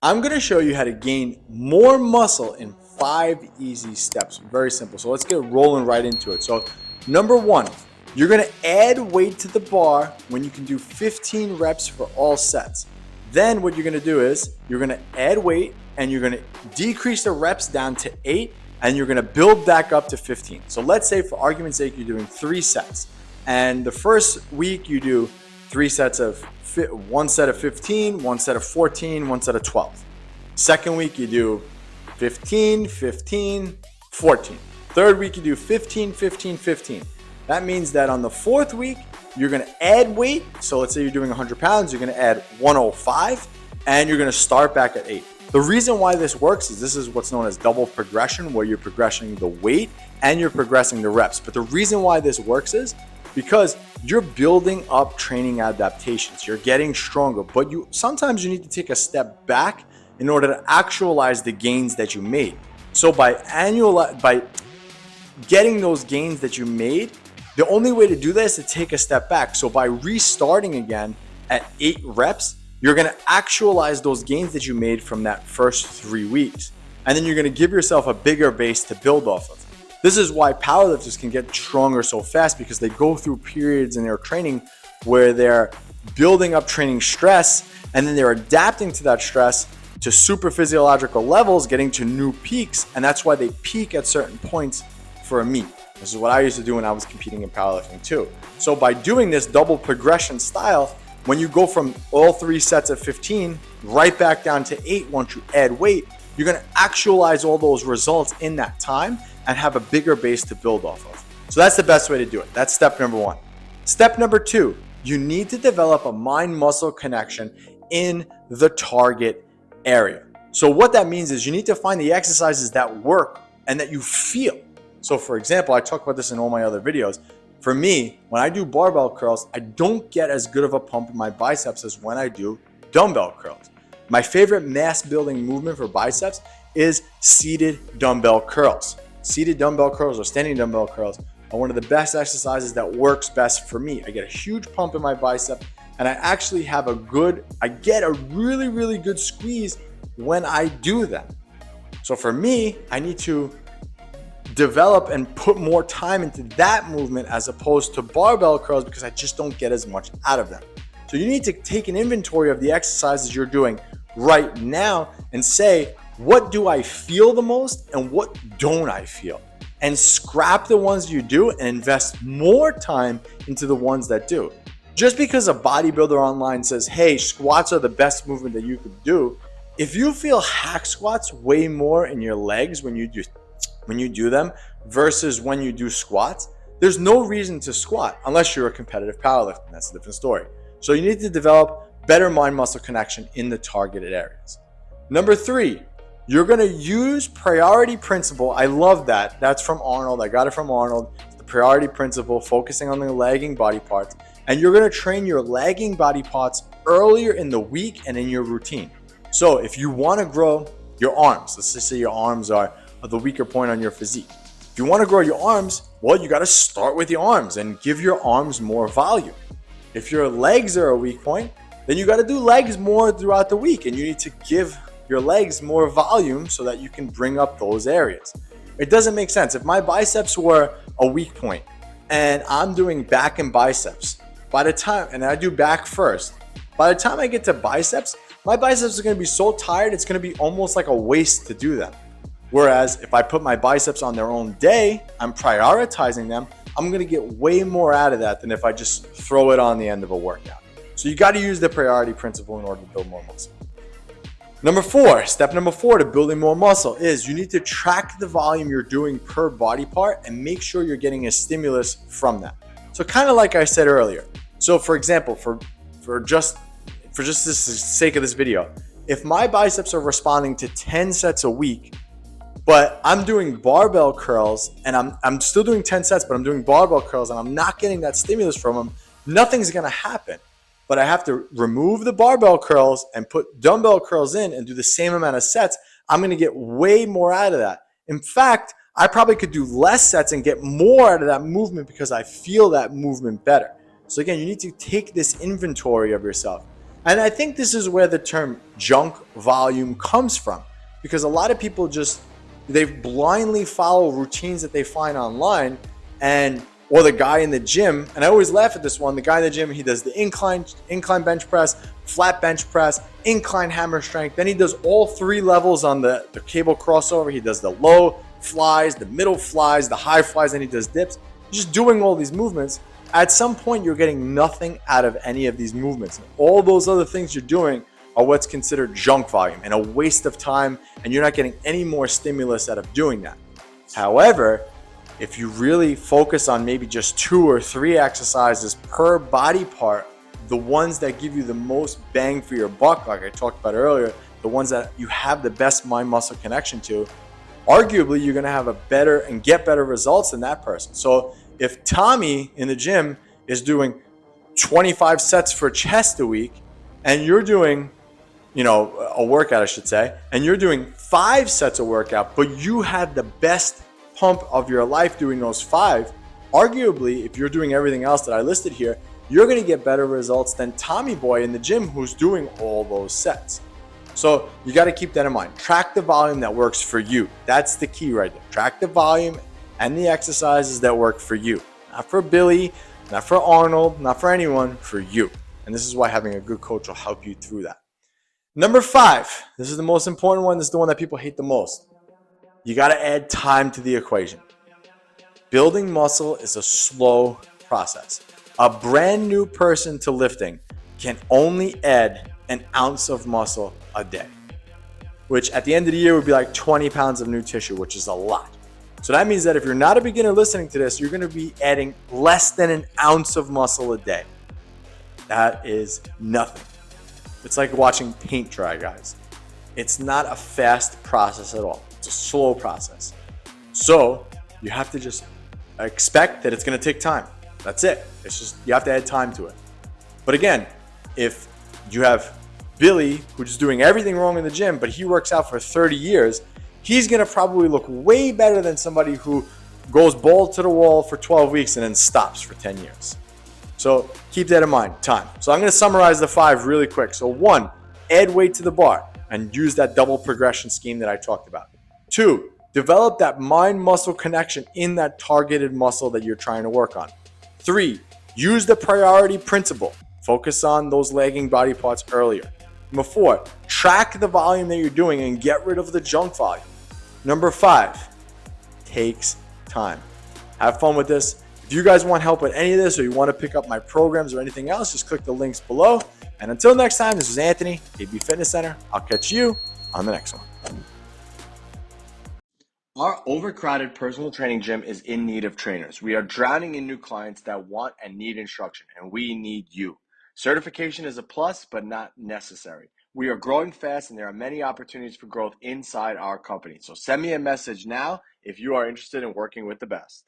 I'm going to show you how to gain more muscle in 5 easy steps. Very simple. So let's get rolling right into it. So number 1, you're going to add weight to the bar when you can do 15 reps for all sets. Then what you're going to do is you're going to add weight and you're going to decrease the reps down to 8 and you're going to build back up to 15. So let's say for argument's sake, you're doing 3 sets. And the first week you do 3 sets of 1 set of 15, 1 set of 14, 1 set of 12. Second week you do 15, 15, 14. Third week you do 15, 15, 15. That means that on the fourth week, you're going to add weight. So let's say you're doing 100 pounds, you're going to add 105, and you're going to start back at 8. The reason why this works is this is what's known as double progression, where you're progressing the weight and you're progressing the reps. But the reason why this works is because you're building up training adaptations. You're getting stronger, but sometimes you need to take a step back in order to actualize the gains that you made. So by getting those gains that you made, the only way to do that is to take a step back. So by restarting again at 8 reps, you're going to actualize those gains that you made from that first 3 weeks. And then you're going to give yourself a bigger base to build off of. This is why powerlifters can get stronger so fast, because they go through periods in their training where they're building up training stress and then they're adapting to that stress to super physiological levels, getting to new peaks. And that's why they peak at certain points for a meet. This is what I used to do when I was competing in powerlifting too. So by doing this double progression style, when you go from all 3 sets of 15 right back down to 8 once you add weight, you're going to actualize all those results in that time and have a bigger base to build off of. So that's the best way to do it. That's step number 1. Step number 2, you need to develop a mind-muscle connection in the target area. So what that means is you need to find the exercises that work and that you feel. So for example, I talk about this in all my other videos. For me, when I do barbell curls, I don't get as good of a pump in my biceps as when I do dumbbell curls. My favorite mass building movement for biceps is seated dumbbell curls. Seated dumbbell curls or standing dumbbell curls are one of the best exercises that works best for me. I get a huge pump in my bicep and I actually have I get a really, really good squeeze when I do them. So for me, I need to develop and put more time into that movement as opposed to barbell curls because I just don't get as much out of them. So you need to take an inventory of the exercises you're doing right now and say, what do I feel the most and what don't I feel? And scrap the ones you do and invest more time into the ones that do. Just because a bodybuilder online says, hey, squats are the best movement that you could do, if you feel hack squats way more in your legs when you do them versus when you do squats, there's no reason to squat unless you're a competitive powerlifter. That's a different story. So you need to develop better mind-muscle connection in the targeted areas. Number 3, you're going to use priority principle. I love that. That's from Arnold. I got it from Arnold. It's the priority principle, focusing on the lagging body parts. And you're going to train your lagging body parts earlier in the week and in your routine. So if you want to grow your arms, let's just say your arms are the weaker point on your physique. If you want to grow your arms, well, you got to start with your arms and give your arms more volume. If your legs are a weak point, then you got to do legs more throughout the week and you need to give your legs more volume so that you can bring up those areas. It doesn't make sense. If my biceps were a weak point and I'm doing back and biceps, and I do back first, by the time I get to biceps, my biceps are going to be so tired, it's going to be almost like a waste to do them. Whereas if I put my biceps on their own day, I'm prioritizing them, I'm going to get way more out of that than if I just throw it on the end of a workout. So you got to use the priority principle in order to build more muscle. Step number 4 to building more muscle is you need to track the volume you're doing per body part and make sure you're getting a stimulus from that. So kind of like I said earlier. So for example, for just the sake of this video, if my biceps are responding to 10 sets a week, but I'm doing barbell curls and I'm still doing 10 sets, but I'm doing barbell curls and I'm not getting that stimulus from them, nothing's going to happen. But I have to remove the barbell curls and put dumbbell curls in and do the same amount of sets. I'm going to get way more out of that. In fact, I probably could do less sets and get more out of that movement because I feel that movement better. So again, you need to take this inventory of yourself. And I think this is where the term junk volume comes from, because a lot of people they blindly follow routines that they find online, and or the guy in the gym. And I always laugh at this one. The guy in the gym, he does the incline bench press, flat bench press, incline hammer strength. Then he does all three levels on the cable crossover. He does the low flies, the middle flies, the high flies, and he does dips. He's just doing all these movements. At some point, you're getting nothing out of any of these movements. All those other things you're doing are what's considered junk volume and a waste of time, and you're not getting any more stimulus out of doing that. However, if you really focus on maybe just 2 or 3 exercises per body part, the ones that give you the most bang for your buck, like I talked about earlier, the ones that you have the best mind-muscle connection to, arguably you're going to have a better and get better results than that person. So if Tommy in the gym is doing 25 sets for chest a week, and you're doing, a workout, I should say, and you're doing 5 sets of workout, but you had the best pump of your life doing those 5, arguably, if you're doing everything else that I listed here, you're going to get better results than Tommy Boy in the gym who's doing all those sets. So you got to keep that in mind. Track the volume that works for you. That's the key right there. Track the volume and the exercises that work for you. Not for Billy, not for Arnold, not for anyone, for you. And this is why having a good coach will help you through that. Number 5, this is the most important one. This is the one that people hate the most. You got to add time to the equation. Building muscle is a slow process. A brand new person to lifting can only add an ounce of muscle a day, which at the end of the year would be like 20 pounds of new tissue, which is a lot. So that means that if you're not a beginner listening to this, you're going to be adding less than an ounce of muscle a day. That is nothing. It's like watching paint dry, guys. It's not a fast process at all. It's a slow process. So you have to just expect that it's going to take time. That's it. It's just, you have to add time to it. But again, if you have Billy, who's doing everything wrong in the gym, but he works out for 30 years, he's going to probably look way better than somebody who goes bald to the wall for 12 weeks and then stops for 10 years. So keep that in mind, time. So I'm going to summarize the 5 really quick. So 1, add weight to the bar and use that double progression scheme that I talked about. 2, develop that mind-muscle connection in that targeted muscle that you're trying to work on. 3, use the priority principle. Focus on those lagging body parts earlier. Number 4, track the volume that you're doing and get rid of the junk volume. Number 5, takes time. Have fun with this. If you guys want help with any of this, or you want to pick up my programs or anything else, just click the links below. And until next time, this is Anthony, KB Fitness Center. I'll catch you on the next one. Our overcrowded personal training gym is in need of trainers. We are drowning in new clients that want and need instruction, and we need you. Certification is a plus, but not necessary. We are growing fast, and there are many opportunities for growth inside our company. So send me a message now if you are interested in working with the best.